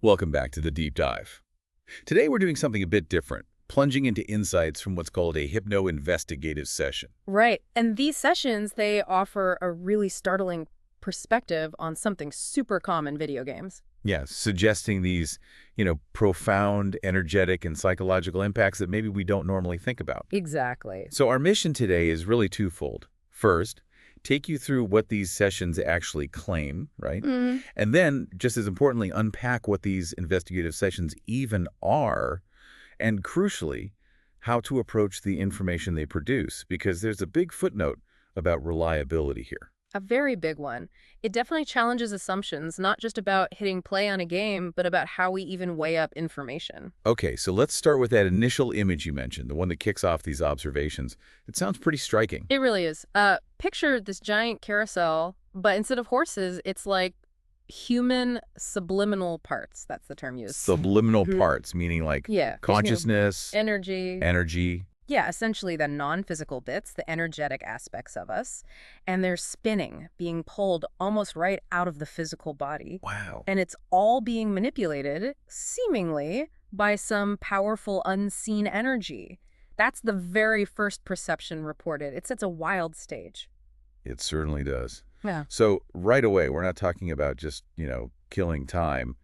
Welcome back to the Deep Dive. Today we're doing something a bit different, plunging into insights from what's called a hypno-investigative session. Right. And these sessions, they offer a really startling perspective on something super common in video games. Yeah, suggesting these, profound, energetic, and psychological impacts that maybe we don't normally think about. Exactly. So our mission today is really twofold. First, take you through what these sessions actually claim, right? And then, just as importantly, unpack what these investigative sessions even are, and crucially, how to approach the information they produce, because there's a big footnote about reliability here. A very big one. It definitely challenges assumptions, not just about hitting play on a game, but about how we even weigh up information. Okay, so let's start with that initial image you mentioned, the one that kicks off these observations. It sounds pretty striking. It really is. Picture this giant carousel, but instead of horses, it's like human subliminal parts. That's the term used. Subliminal parts, meaning like consciousness, energy. Yeah, essentially the non-physical bits, the energetic aspects of us, and they're spinning, being pulled almost right out of the physical body. Wow. And it's all being manipulated, seemingly, by some powerful unseen energy. That's the very first perception reported. It sets a wild stage. It certainly does. Yeah. So right away, we're not talking about just, killing time.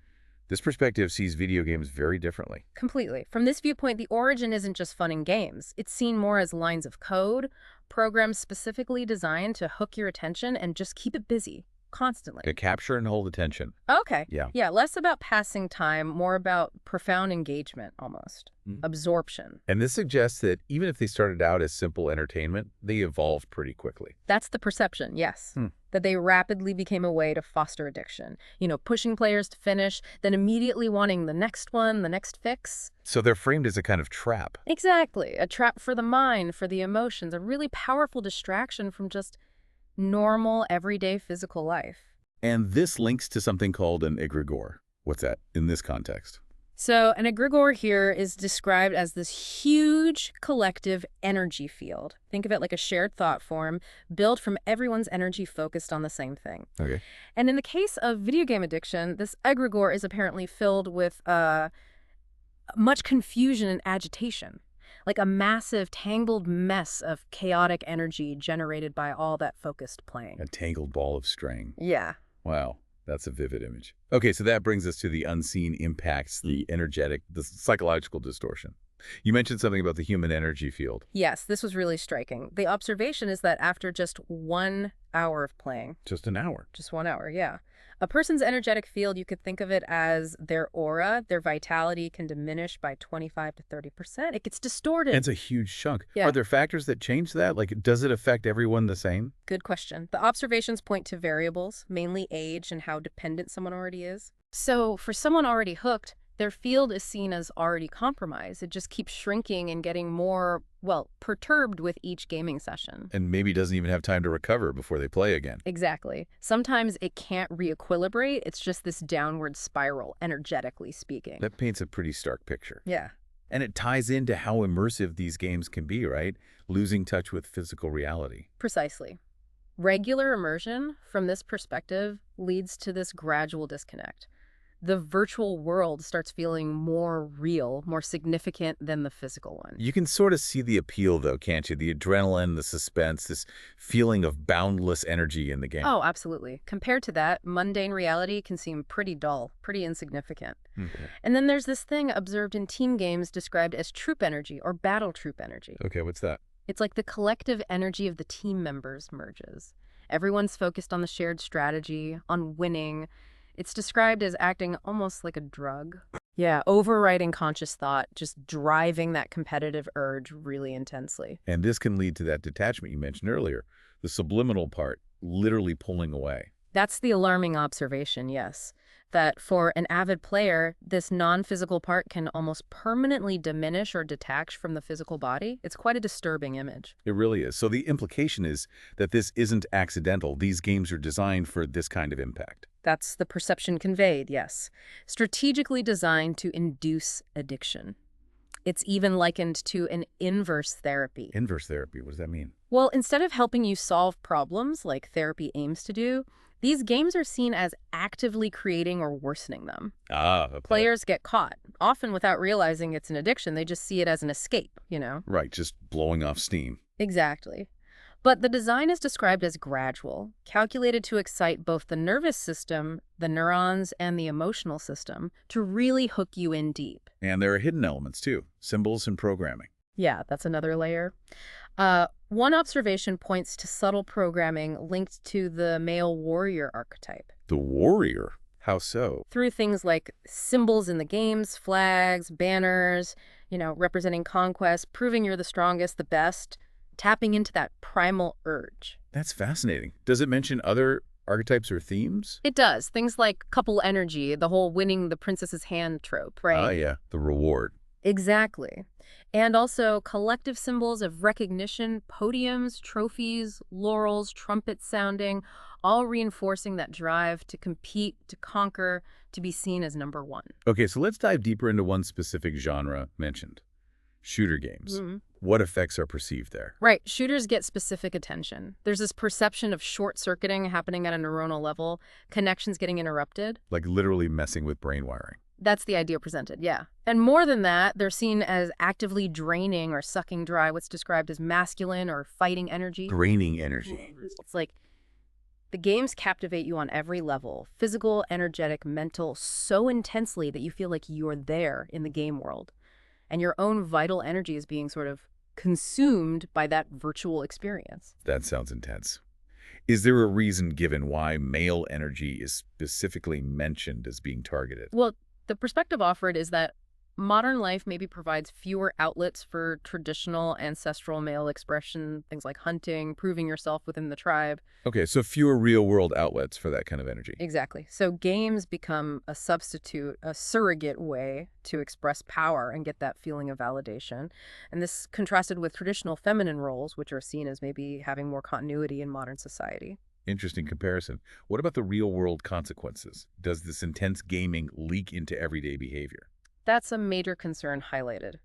This perspective sees video games very differently. Completely. From this viewpoint, the origin isn't just fun and games. It's seen more as lines of code, programs specifically designed to hook your attention and just keep it busy, constantly. To capture and hold attention. Okay. Yeah. Yeah, less about passing time, more about profound engagement, almost. Absorption. And this suggests that even if they started out as simple entertainment, they evolved pretty quickly. That's the perception, yes. That they rapidly became a way to foster addiction. Pushing players to finish, then immediately wanting the next one, the next fix. So they're framed as a kind of trap. Exactly. A trap for the mind, for the emotions, a really powerful distraction from just normal, everyday physical life. And this links to something called an egregore. What's that in this context? So an egregore here is described as this huge collective energy field. Think of it like a shared thought form built from everyone's energy focused on the same thing. Okay. And in the case of video game addiction, this egregore is apparently filled with much confusion and agitation, like a massive tangled mess of chaotic energy generated by all that focused playing. A tangled ball of string. Yeah. Wow. That's a vivid image. Okay, so that brings us to the unseen impacts, the energetic, the psychological distortion. You mentioned something about the human energy field. Yes, this was really striking. The observation is that after just 1 hour of playing. Just an hour. Just 1 hour, yeah. A person's energetic field, you could think of it as their aura, their vitality can diminish by 25 to 30%. It gets distorted. It's a huge chunk. Yeah. Are there factors that change that? Like, does it affect everyone the same? Good question. The observations point to variables, mainly age and how dependent someone already is. So for someone already hooked, their field is seen as already compromised. It just keeps shrinking and getting more, perturbed with each gaming session. And maybe doesn't even have time to recover before they play again. Exactly. Sometimes it can't re-equilibrate. It's just this downward spiral, energetically speaking. That paints a pretty stark picture. Yeah. And it ties into how immersive these games can be, right? Losing touch with physical reality. Precisely. Regular immersion, from this perspective, leads to this gradual disconnect. The virtual world starts feeling more real, more significant than the physical one. You can sort of see the appeal, though, can't you? The adrenaline, the suspense, this feeling of boundless energy in the game. Oh, absolutely. Compared to that, mundane reality can seem pretty dull, pretty insignificant. And then there's this thing observed in team games described as troop energy or battle troop energy. Okay, what's that? It's like the collective energy of the team members merges. Everyone's focused on the shared strategy, on winning. It's described as acting almost like a drug. Yeah, overriding conscious thought, just driving that competitive urge really intensely. And this can lead to that detachment you mentioned earlier, the subliminal part, literally pulling away. That's the alarming observation, yes. That for an avid player, this non-physical part can almost permanently diminish or detach from the physical body. It's quite a disturbing image. It really is. So the implication is that this isn't accidental. These games are designed for this kind of impact. That's the perception conveyed, yes. Strategically designed to induce addiction. It's even likened to an inverse therapy. Inverse therapy, what does that mean? Well, instead of helping you solve problems like therapy aims to do, These games are seen as actively creating or worsening them. Ah, okay. Players get caught, often without realizing it's an addiction. They just see it as an escape, you know? Right, just blowing off steam. Exactly. But the design is described as gradual, calculated to excite both the nervous system, the neurons, and the emotional system to really hook you in deep. And there are hidden elements, too. Symbols and programming. Yeah, that's another layer. One observation points to subtle programming linked to the male warrior archetype. The warrior? How so? Through things like symbols in the games, flags, banners, representing conquest, proving you're the strongest, the best, tapping into that primal urge. That's fascinating. Does it mention other archetypes or themes? It does. Things like couple energy, the whole winning the princess's hand trope, right? Ah, yeah. The reward. Exactly. And also collective symbols of recognition, podiums, trophies, laurels, trumpets sounding, all reinforcing that drive to compete, to conquer, to be seen as number one. Okay, so let's dive deeper into one specific genre mentioned. Shooter games. What effects are perceived there? Right. Shooters get specific attention. There's this perception of short-circuiting happening at a neuronal level, connections getting interrupted. Like literally messing with brain wiring. That's the idea presented, yeah. And more than that, they're seen as actively draining or sucking dry what's described as masculine or fighting energy. Draining energy. It's like the games captivate you on every level, physical, energetic, mental, so intensely that you feel like you're there in the game world. And your own vital energy is being sort of consumed by that virtual experience. That sounds intense. Is there a reason given why male energy is specifically mentioned as being targeted? Well, the perspective offered is that modern life maybe provides fewer outlets for traditional ancestral male expression, things like hunting, proving yourself within the tribe. Okay, so fewer real-world outlets for that kind of energy. Exactly. So games become a substitute, a surrogate way to express power and get that feeling of validation. And this contrasted with traditional feminine roles, which are seen as maybe having more continuity in modern society. Interesting comparison. What about the real-world consequences? Does this intense gaming leak into everyday behavior? That's a major concern highlighted.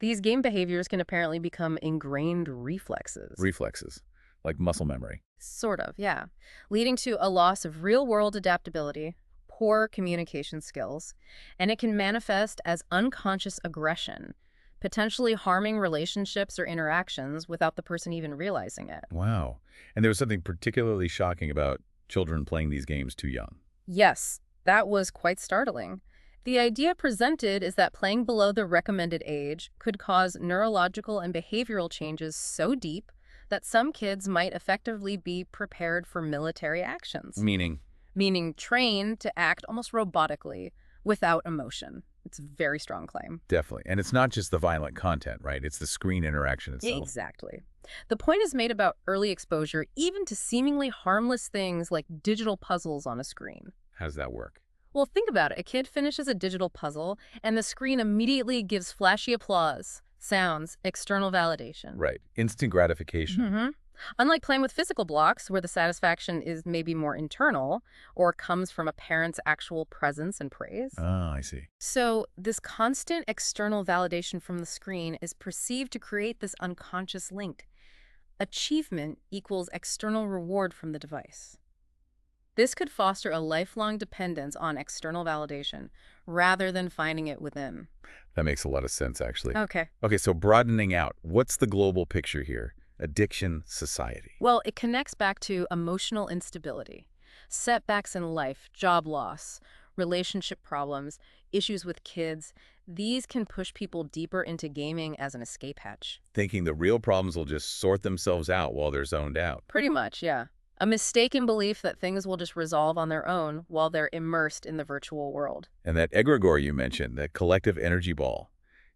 These game behaviors can apparently become ingrained reflexes. Reflexes, like muscle memory. Sort of, yeah. Leading to a loss of real-world adaptability, poor communication skills, and it can manifest as unconscious aggression, potentially harming relationships or interactions without the person even realizing it. Wow. And there was something particularly shocking about children playing these games too young. Yes, that was quite startling. The idea presented is that playing below the recommended age could cause neurological and behavioral changes so deep that some kids might effectively be prepared for military actions. Meaning? Meaning trained to act almost robotically without emotion. It's a very strong claim. Definitely. And it's not just the violent content, right? It's the screen interaction itself. Exactly. The point is made about early exposure even to seemingly harmless things like digital puzzles on a screen. How does that work? Well, think about it. A kid finishes a digital puzzle, and the screen immediately gives flashy applause, sounds, external validation. Right. Instant gratification. Unlike playing with physical blocks, where the satisfaction is maybe more internal or comes from a parent's actual presence and praise. Ah, I see. So this constant external validation from the screen is perceived to create this unconscious link. Achievement equals external reward from the device. This could foster a lifelong dependence on external validation rather than finding it within. That makes a lot of sense, actually. Okay. Okay, so broadening out, what's the global picture here? Addiction, society. Well, it connects back to emotional instability, setbacks in life, job loss, relationship problems, issues with kids. These can push people deeper into gaming as an escape hatch. Thinking the real problems will just sort themselves out while they're zoned out. Pretty much, yeah. A mistaken belief that things will just resolve on their own while they're immersed in the virtual world. And that egregore you mentioned, that collective energy ball,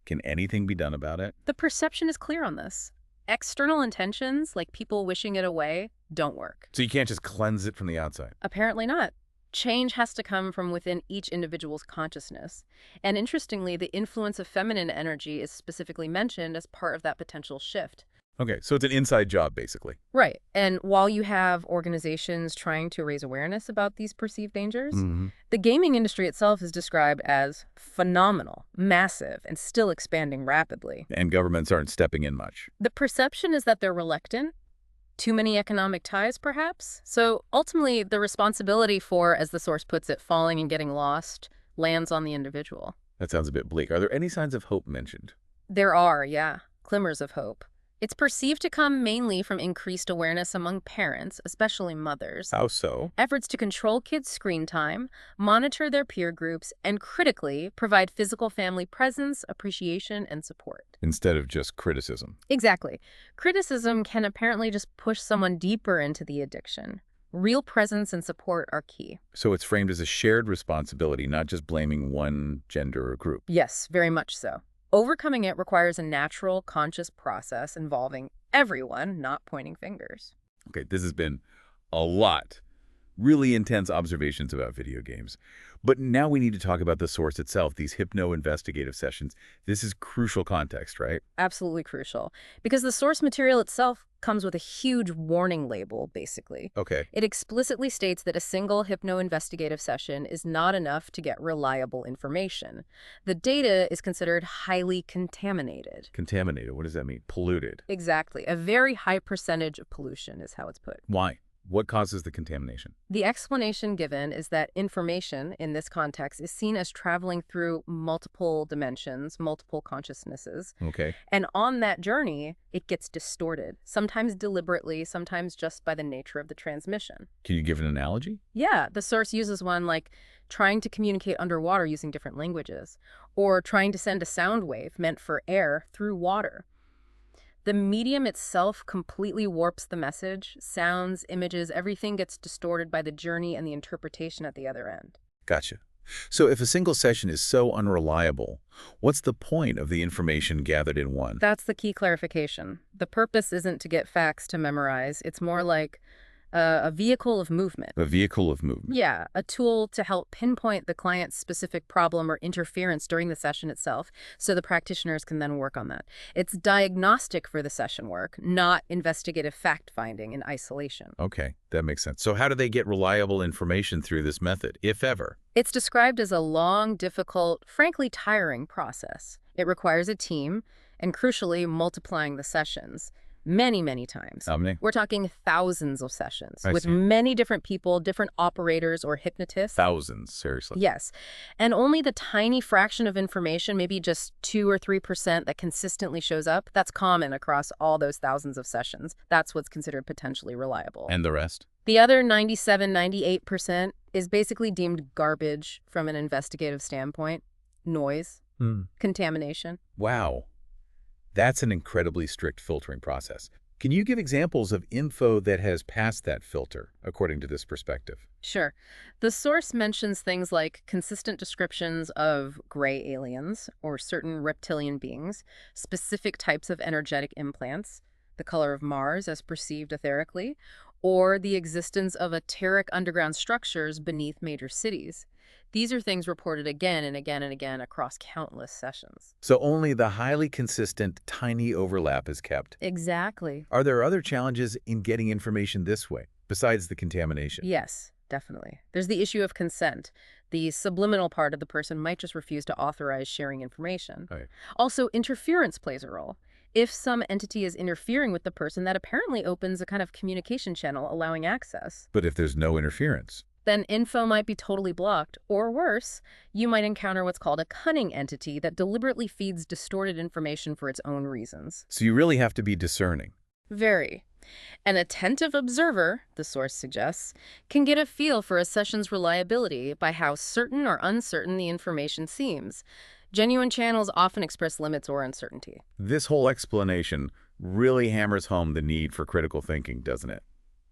can anything be done about it? The perception is clear on this. External intentions, like people wishing it away, don't work. So you can't just cleanse it from the outside? Apparently not. Change has to come from within each individual's consciousness. And interestingly, the influence of feminine energy is specifically mentioned as part of that potential shift. Okay, so it's an inside job, basically. Right. And while you have organizations trying to raise awareness about these perceived dangers, the gaming industry itself is described as phenomenal, massive, and still expanding rapidly. And governments aren't stepping in much. The perception is that they're reluctant Too many economic ties, perhaps? So ultimately, the responsibility for, as the source puts it, falling and getting lost lands on the individual. That sounds a bit bleak. Are there any signs of hope mentioned? There are, yeah, glimmers of hope. It's perceived to come mainly from increased awareness among parents, especially mothers. How so? Efforts to control kids' screen time, monitor their peer groups, and critically provide physical family presence, appreciation, and support. Instead of just criticism. Exactly. Criticism can apparently just push someone deeper into the addiction. Real presence and support are key. So it's framed as a shared responsibility, not just blaming one gender or group. Yes, very much so. Overcoming it requires a natural, conscious process involving everyone, not pointing fingers. Okay, this has been a lot. Really intense observations about video games. But now we need to talk about the source itself, these hypno-investigative sessions. This is crucial context, right? Absolutely crucial. Because the source material itself comes with a huge warning label, basically. Okay. It explicitly states that a single hypno-investigative session is not enough to get reliable information. The data is considered highly contaminated. Contaminated, what does that mean? Polluted. Exactly. A very high percentage of pollution is how it's put. Why? What causes the contamination? The explanation given is that information in this context is seen as traveling through multiple dimensions, multiple consciousnesses. Okay. And on that journey, it gets distorted, sometimes deliberately, sometimes just by the nature of the transmission. Can you give an analogy? Yeah, the source uses one like trying to communicate underwater using different languages, or trying to send a sound wave meant for air through water. The medium itself completely warps the message. Sounds, images, everything gets distorted by the journey and the interpretation at the other end. Gotcha. So if a single session is so unreliable, what's the point of the information gathered in one? That's the key clarification. The purpose isn't to get facts to memorize. It's more like a vehicle of movement. A vehicle of movement. Yeah, a tool to help pinpoint the client's specific problem or interference during the session itself, so the practitioners can then work on that. It's diagnostic for the session work, not investigative fact-finding in isolation. Okay, that makes sense. So how do they get reliable information through this method, if ever? It's described as a long, difficult, frankly tiring process. It requires a team, and crucially, multiplying the sessions. Many, many times. How many? We're talking thousands of sessions with see. many different people, different operators or hypnotists. Thousands, seriously. Yes. And only the tiny fraction of information, maybe just 2 or 3% that consistently shows up, that's common across all those thousands of sessions. That's what's considered potentially reliable. And the rest? The other 97, 98% is basically deemed garbage from an investigative standpoint. Noise, contamination. Wow. That's an incredibly strict filtering process. Can you give examples of info that has passed that filter, according to this perspective? Sure. The source mentions things like consistent descriptions of gray aliens or certain reptilian beings, specific types of energetic implants, the color of Mars as perceived etherically, or the existence of eteric underground structures beneath major cities. These are things reported again and again and again across countless sessions. So only the highly consistent, tiny overlap is kept. Exactly. Are there other challenges in getting information this way, besides the contamination? Yes, definitely. There's the issue of consent. The subliminal part of the person might just refuse to authorize sharing information. Right. Also, interference plays a role. If some entity is interfering with the person, that apparently opens a kind of communication channel allowing access. But if there's no interference? Then info might be totally blocked, or worse, you might encounter what's called a cunning entity that deliberately feeds distorted information for its own reasons. So you really have to be discerning. Very. An attentive observer, the source suggests, can get a feel for a session's reliability by how certain or uncertain the information seems. Genuine channels often express limits or uncertainty. This whole explanation really hammers home the need for critical thinking, doesn't it?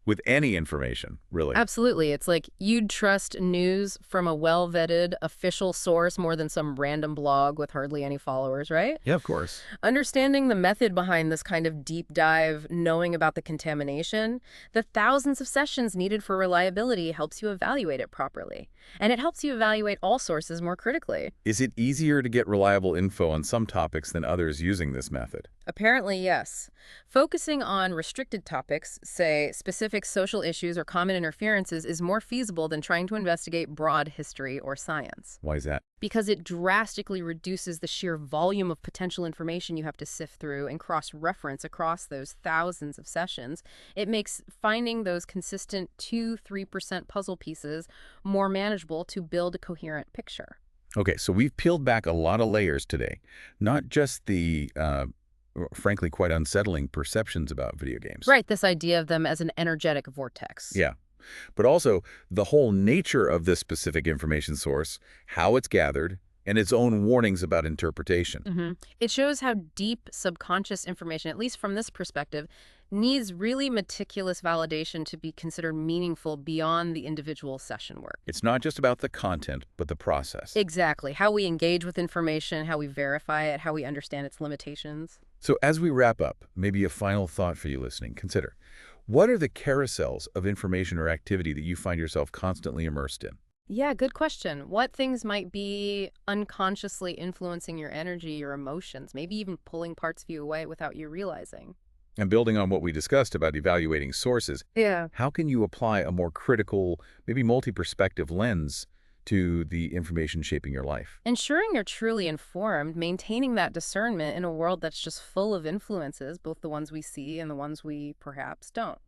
With any information, really. Absolutely. It's like you'd trust news from a well-vetted official source more than some random blog with hardly any followers, right? Yeah, of course. Understanding the method behind this kind of deep dive, knowing about the contamination, the thousands of sessions needed for reliability helps you evaluate it properly. And it helps you evaluate all sources more critically. Is it easier to get reliable info on some topics than others using this method? Apparently, yes. Focusing on restricted topics, say specific fix social issues or common interferences is more feasible than trying to investigate broad history or science. Why is that? Because it drastically reduces the sheer volume of potential information you have to sift through and cross-reference across those thousands of sessions. It makes finding those consistent 2–3% puzzle pieces more manageable to build a coherent picture. Okay, so we've peeled back a lot of layers today, not just the frankly quite unsettling perceptions about video games. Right, this idea of them as an energetic vortex. Yeah, but also the whole nature of this specific information source, how it's gathered, and its own warnings about interpretation. It shows how deep subconscious information, at least from this perspective, needs really meticulous validation to be considered meaningful beyond the individual session work. It's not just about the content, but the process. Exactly. How we engage with information, how we verify it, how we understand its limitations. So as we wrap up, maybe a final thought for you listening. Consider, what are the carousels of information or activity that you find yourself constantly immersed in? Yeah, good question. What things might be unconsciously influencing your energy, your emotions, maybe even pulling parts of you away without you realizing? And building on what we discussed about evaluating sources, Yeah. how can you apply a more critical, maybe multi-perspective lens to the information shaping your life? Ensuring you're truly informed, maintaining that discernment in a world that's just full of influences, both the ones we see and the ones we perhaps don't.